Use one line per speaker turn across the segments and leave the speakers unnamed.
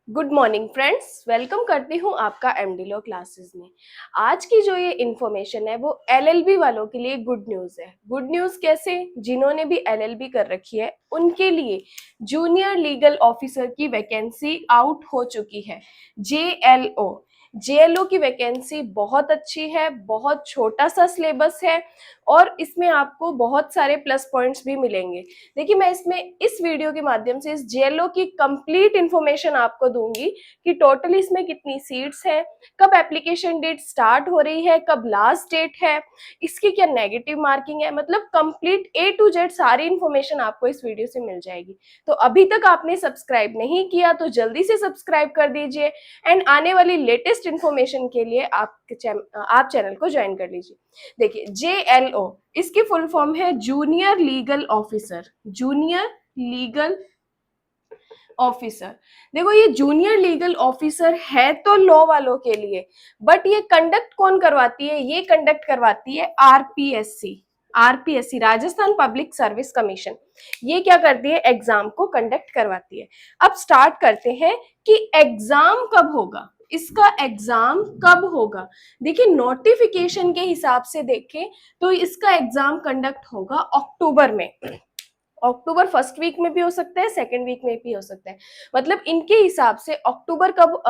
Good morning friends, welcome करती हूँ आपका एमडी लॉ क्लासेस में। आज की जो ये इन्फॉर्मेशन है वो एलएलबी वालों के लिए गुड न्यूज़ है। गुड न्यूज़ कैसे? जिन्होंने भी एलएलबी कर रखी है उनके लिए जूनियर लीगल ऑफिसर की वैकेंसी आउट हो चुकी है। जेएलओ जेएलओ की वैकेंसी बहुत अच्छी है, बहुत छोटा सा सिलेबस है और इसमें आपको बहुत सारे प्लस पॉइंट्स भी मिलेंगे। देखिए, मैं इसमें इस वीडियो के माध्यम से इस जेएलओ की कंप्लीट इंफॉर्मेशन आपको दूंगी कि टोटल इसमें कितनी सीट्स है, कब एप्लीकेशन डेट स्टार्ट हो रही है, कब लास्ट डेट है, इसकी क्या नेगेटिव मार्किंग है, मतलब कंप्लीट ए टू जेड सारी इंफॉर्मेशन आपको इस वीडियो से मिल जाएगी। तो अभी तक आपने सब्सक्राइब नहीं किया तो जल्दी से सब्सक्राइब कर दीजिए एंड आने वाली लेटेस्ट इंफॉर्मेशन के लिए आप चैनल को ज्वाइन कर लीजिए। देखिए, जेएलओ इसकी फुल फॉर्म है junior legal officer. Junior legal officer, देखो ये जूनियर लीगल ऑफिसर है तो लॉ वालों के लिए, बट ये कंडक्ट कौन करवाती है? ये कंडक्ट करवाती है RPSC. RPSC Rajasthan public service commission, ये क्या करती है? एग्जाम को कंडक्ट करवाती है। अब स्टार्ट करते हैं कि एग्जाम कब होगा, इसका एग्जाम कब होगा। देखिए, नोटिफिकेशन के हिसाब से देखें तो इसका एग्जाम कंडक्ट होगा अक्टूबर में। अक्टूबर फर्स्ट वीक में भी हो सकता है, सेकेंड वीक में भी हो सकता है। मतलब इनके हिसाब से अक्टूबर कब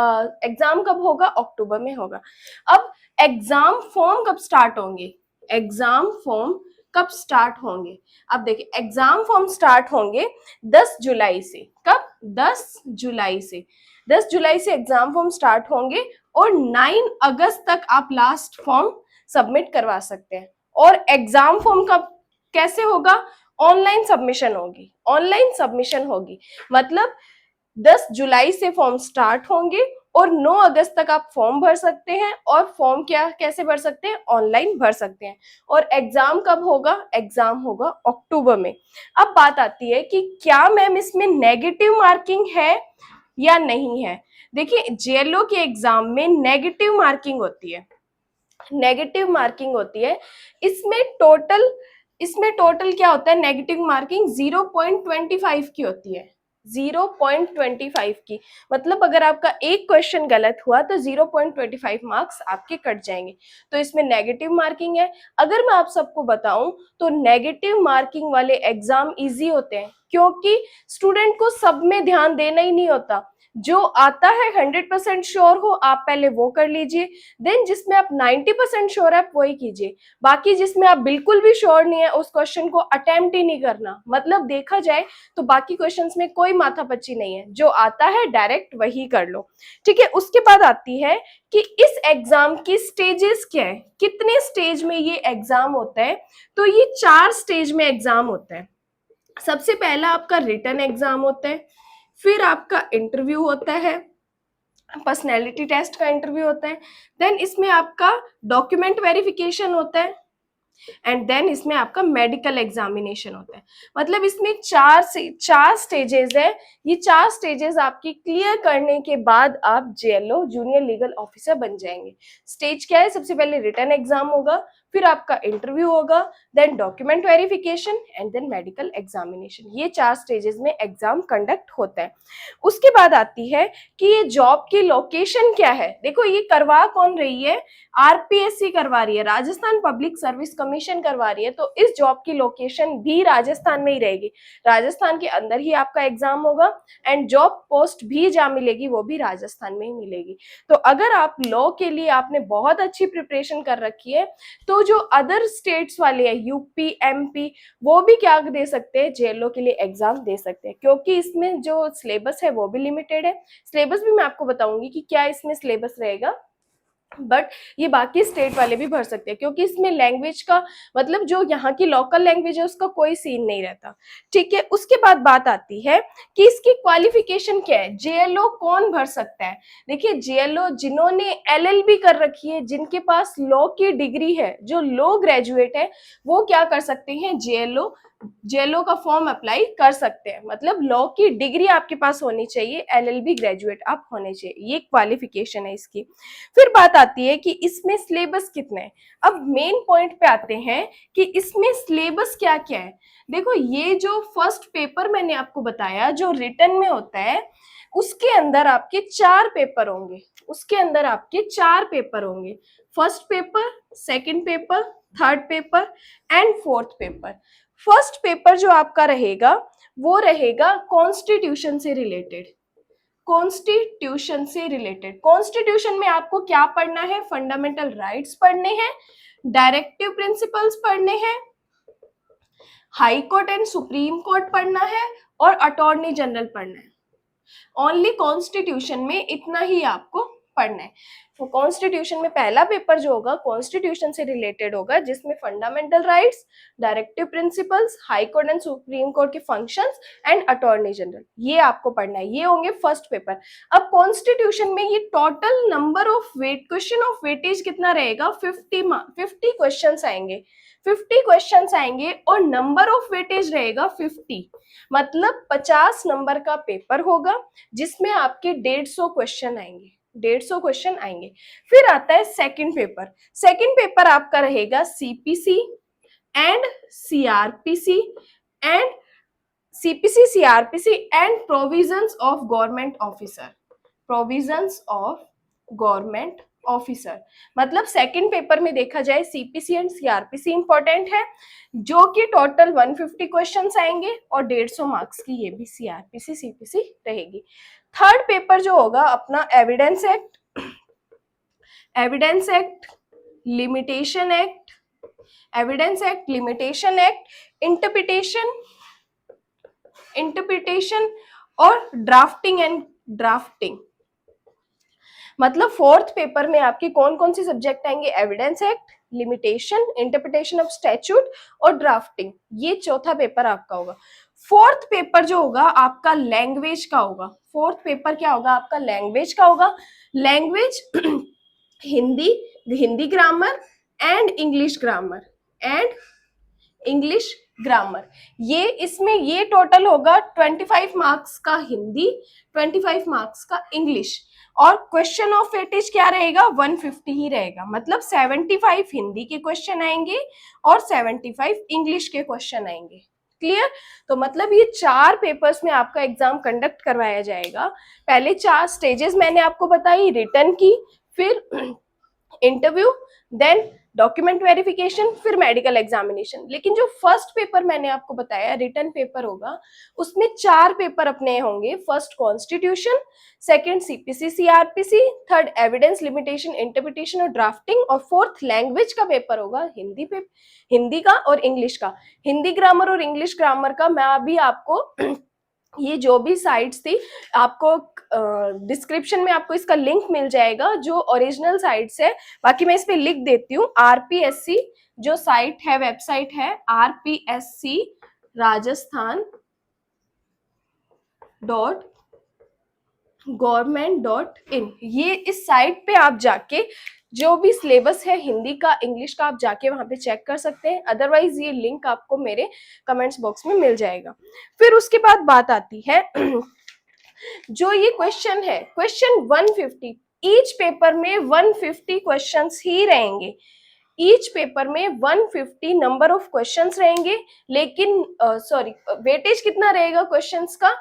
एग्जाम कब होगा? अक्टूबर में होगा। अब एग्जाम फॉर्म कब स्टार्ट होंगे? एग्जाम फॉर्म कब स्टार्ट होंगे? अब देखिए, एग्जाम फॉर्म स्टार्ट होंगे 10 जुलाई से। कब? 10 जुलाई से। 10 जुलाई से एग्जाम फॉर्म स्टार्ट होंगे और 9 अगस्त तक आप लास्ट फॉर्म सबमिट करवा सकते हैं। और एग्जाम फॉर्म कब कैसे होगा? ऑनलाइन सबमिशन होगी। ऑनलाइन सबमिशन होगी मतलब 10 जुलाई से फॉर्म स्टार्ट होंगे और 9 अगस्त तक आप फॉर्म भर सकते हैं। और फॉर्म क्या कैसे भर सकते हैं? ऑनलाइन भर सकते हैं। और एग्जाम कब होगा? एग्जाम होगा अक्टूबर में। अब बात आती है कि क्या मैम इसमें नेगेटिव मार्किंग है या नहीं है। देखिए, जेएलओ के एग्जाम में नेगेटिव मार्किंग होती है। नेगेटिव मार्किंग होती है। इसमें टोटल क्या होता है? नेगेटिव मार्किंग 0.25 की होती है। 0.25 की मतलब अगर आपका एक क्वेश्चन गलत हुआ तो 0.25 मार्क्स आपके कट जाएंगे। तो इसमें नेगेटिव मार्किंग है। अगर मैं आप सबको बताऊं तो नेगेटिव मार्किंग वाले एग्जाम इजी होते हैं क्योंकि स्टूडेंट को सब में ध्यान देना ही नहीं होता। जो आता है 100% श्योर हो आप पहले वो कर लीजिए, देन जिसमें आप 90% श्योर है आप वही कीजिए। बाकी जिसमें आप बिल्कुल भी श्योर नहीं है उस क्वेश्चन को अटेम्प्ट ही नहीं करना। मतलब देखा जाए तो बाकी क्वेश्चंस में कोई माथापच्ची नहीं है, जो आता है डायरेक्ट वही कर लो। ठीक है, उसके बाद आती है कि इस एग्जाम की स्टेजेस क्या है, कितने स्टेज में ये एग्जाम होता है। तो ये 4 स्टेज में एग्जाम होता है। सबसे पहला आपका रिटन एग्जाम होता है, फिर आपका इंटरव्यू होता है, पर्सनैलिटी टेस्ट का इंटरव्यू होता है, देन इसमें आपका डॉक्यूमेंट वेरिफिकेशन होता है एंड देन इसमें आपका मेडिकल एग्जामिनेशन होता है। मतलब इसमें 4 स्टेजेस है। ये 4 स्टेजेस आपकी क्लियर करने के बाद आप जेएलओ जूनियर लीगल ऑफिसर बन जाएंगे। स्टेज क्या है? सबसे पहले रिटन एग्जाम होगा, फिर आपका इंटरव्यू होगा, then document verification and then medical examination. ये 4 स्टेजेस में एग्जाम कंडक्ट होता है। उसके बाद आती है कि ये जॉब की लोकेशन क्या है। देखो, ये करवा कौन रही है? आरपीएससी करवा रही है, राजस्थान पब्लिक सर्विस कमीशन करवा रही है। तो इस जॉब की लोकेशन भी राजस्थान में ही रहेगी। राजस्थान के अंदर ही आपका एग्जाम होगा एंड जॉब पोस्ट भी जहां मिलेगी वो भी राजस्थान में ही मिलेगी। तो अगर आप लॉ के लिए आपने बहुत अच्छी प्रिपरेशन कर रखी है तो जो अदर स्टेट्स वाले हैं, यूपी, एमपी, वो भी क्या दे सकते हैं? जेएलओ के लिए एग्जाम दे सकते हैं क्योंकि इसमें जो सिलेबस है वो भी लिमिटेड है। सिलेबस भी मैं आपको बताऊंगी कि क्या इसमें सिलेबस रहेगा, बट ये बाकी स्टेट वाले भी भर सकते हैं क्योंकि इसमें लैंग्वेज का मतलब जो यहाँ की लोकल लैंग्वेज है उसका कोई सीन नहीं रहता। ठीक है, उसके बाद बात आती है कि इसकी क्वालिफिकेशन क्या है, जेएलओ कौन भर सकता है। देखिए, जेएलओ जिन्होंने एलएलबी कर रखी है, जिनके पास लॉ की डिग्री है, जो लॉ ग्रेजुएट है, वो क्या कर सकते हैं? जेएलओ जेएलओ का फॉर्म अप्लाई कर सकते हैं। मतलब लॉ की डिग्री आपके पास होनी चाहिए, एलएलबी ग्रेजुएट आप होने चाहिए, ये क्वालिफिकेशन है इसकी। फिर बात आती है कि इसमें सिलेबस कितने हैं। अब मेन पॉइंट पे आते हैं कि इसमें सिलेबस क्या क्या है। देखो ये जो फर्स्ट पेपर मैंने आपको बताया जो रिटन में होता है, उसके अंदर आपके 4 पेपर होंगे, उसके अंदर आपके 4 पेपर होंगे। First paper, second paper, third paper and fourth paper. First paper जो आपका रहेगा वो रहेगा कॉन्स्टिट्यूशन से रिलेटेड। कॉन्स्टिट्यूशन से रिलेटेड, कॉन्स्टिट्यूशन में आपको क्या पढ़ना है, फंडामेंटल राइट्स पढ़ने हैं, डायरेक्टिव प्रिंसिपल्स पढ़ने हैं, high court and supreme court पढ़ना है और अटॉर्नी जनरल पढ़ना है। ओनली कॉन्स्टिट्यूशन में इतना ही आपको पढ़ना है। तो कॉन्स्टिट्यूशन में पहला पेपर जो होगा कॉन्स्टिट्यूशन से रिलेटेड होगा, जिसमें fundamental rights, directive principles, high court and supreme court के फंक्शंस एंड अटॉर्नी जनरल, ये आपको पढ़ना है। ये होंगे फर्स्ट पेपर। अब कॉन्स्टिट्यूशन में ये total number of weight, question of weightage कितना रहेगा, 50 क्वेश्चन आएंगे, 50 क्वेश्चंस आएंगे और नंबर ऑफ वेटेज रहेगा 50। मतलब 50 नंबर का पेपर होगा जिसमें आपके 150 क्वेश्चन आएंगे, 150 क्वेश्चन आएंगे। फिर आता है सेकंड पेपर। सेकंड पेपर आपका रहेगा CPC and CrPC and CPC CrPC and provisions of government officer, provisions of government officer. मतलब सेकंड पेपर में देखा जाए सीपीसी एंड सीआरपीसी इंपॉर्टेंट है, जो कि टोटल 150 क्वेश्चंस आएंगे और 150 मार्क्स की ये भी सीआरपीसी सीपीसी रहेगी। थर्ड पेपर जो होगा अपना evidence act, evidence act, limitation act, evidence act, limitation act, interpretation और ड्राफ्टिंग एंड ड्राफ्टिंग। मतलब फोर्थ पेपर में आपके कौन कौन से सब्जेक्ट आएंगे, evidence act, limitation, interpretation of statute और ड्राफ्टिंग। ये चौथा पेपर आपका होगा। फोर्थ पेपर जो होगा आपका लैंग्वेज का होगा। फोर्थ पेपर क्या होगा आपका, लैंग्वेज का होगा। Language Hindi, Hindi grammar and English grammar, and English grammar. ये इसमें ये टोटल होगा 25 मार्क्स का हिंदी, 25 मार्क्स का इंग्लिश, और क्वेश्चन ऑफ वेटेज क्या रहेगा, 150 ही रहेगा। मतलब 75 हिंदी के क्वेश्चन आएंगे और 75 इंग्लिश के क्वेश्चन आएंगे। क्लियर। तो मतलब ये 4 पेपर्स में आपका एग्जाम कंडक्ट करवाया जाएगा। पहले 4 स्टेजेस मैंने आपको बताई, रिटन की, फिर इंटरव्यू, देन डॉक्यूमेंट वेरिफिकेशन, फिर मेडिकल एग्जामिनेशन। लेकिन जो फर्स्ट पेपर मैंने आपको बताया रिटन पेपर होगा, उसमें 4 पेपर अपने होंगे। First constitution, second CPC CrPC, third evidence, limitation, interpretation और ड्राफ्टिंग, और फोर्थ लैंग्वेज का पेपर होगा हिंदी का और इंग्लिश का। हिंदी ग्रामर और इंग्लिश ग्रामर का मैं अभी आपको ये जो भी साइट्स थी आपको डिस्क्रिप्शन में आपको इसका लिंक मिल जाएगा, जो ओरिजिनल साइट्स है। बाकी मैं इस पे लिख देती हूँ। आरपीएससी जो साइट है, वेबसाइट है आरपीएससी राजस्थान .gov.in। ये इस साइट पे आप जाके जो भी सिलेबस है हिंदी का, इंग्लिश का, आप जाके वहां पे चेक कर सकते हैं। अदरवाइज ये लिंक आपको मेरे कमेंट्स बॉक्स में मिल जाएगा। फिर उसके बाद बात आती है जो ये क्वेश्चन है, क्वेश्चन 150, ईच पेपर में 150 क्वेश्चंस ही रहेंगे। ईच पेपर में 150 नंबर ऑफ क्वेश्चंस रहेंगे, लेकिन वेटेज कितना रहेगा क्वेश्चंस का,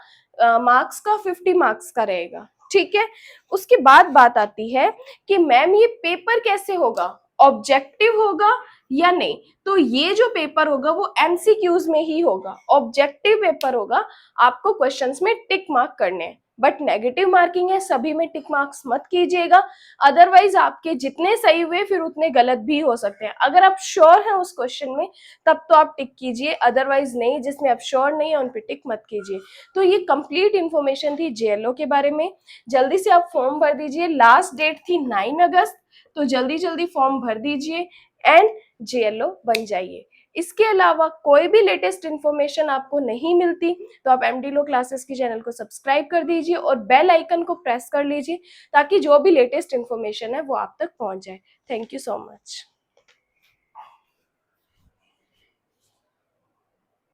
मार्क्स का 50 मार्क्स का रहेगा। ठीक है। उसके बाद बात आती है कि मैम ये पेपर कैसे होगा, ऑब्जेक्टिव होगा या नहीं। तो ये जो पेपर होगा वो एमसीक्यूज में ही होगा, ऑब्जेक्टिव पेपर होगा। आपको क्वेश्चंस में टिक मार्क करने हैं, बट नेगेटिव मार्किंग है, सभी में टिक मार्क्स मत कीजिएगा। अदरवाइज आपके जितने सही हुए फिर उतने गलत भी हो सकते हैं। अगर आप श्योर हैं उस क्वेश्चन में तब तो आप टिक कीजिए, अदरवाइज नहीं, जिसमें आप श्योर नहीं है उन पे टिक मत कीजिए। तो ये कंप्लीट इन्फॉर्मेशन थी जेएलओ के बारे में। जल्दी से आप फॉर्म भर दीजिए, लास्ट डेट थी 9 अगस्त, तो जल्दी जल्दी फॉर्म भर दीजिए एंड जेएलओ बन जाइए। इसके अलावा कोई भी लेटेस्ट इन्फॉर्मेशन आपको नहीं मिलती तो आप एमडी लॉ क्लासेस की चैनल को सब्सक्राइब कर दीजिए और बेल आइकन को प्रेस कर लीजिए, ताकि जो भी लेटेस्ट इन्फॉर्मेशन है वो आप तक पहुंच जाए। Thank you so much.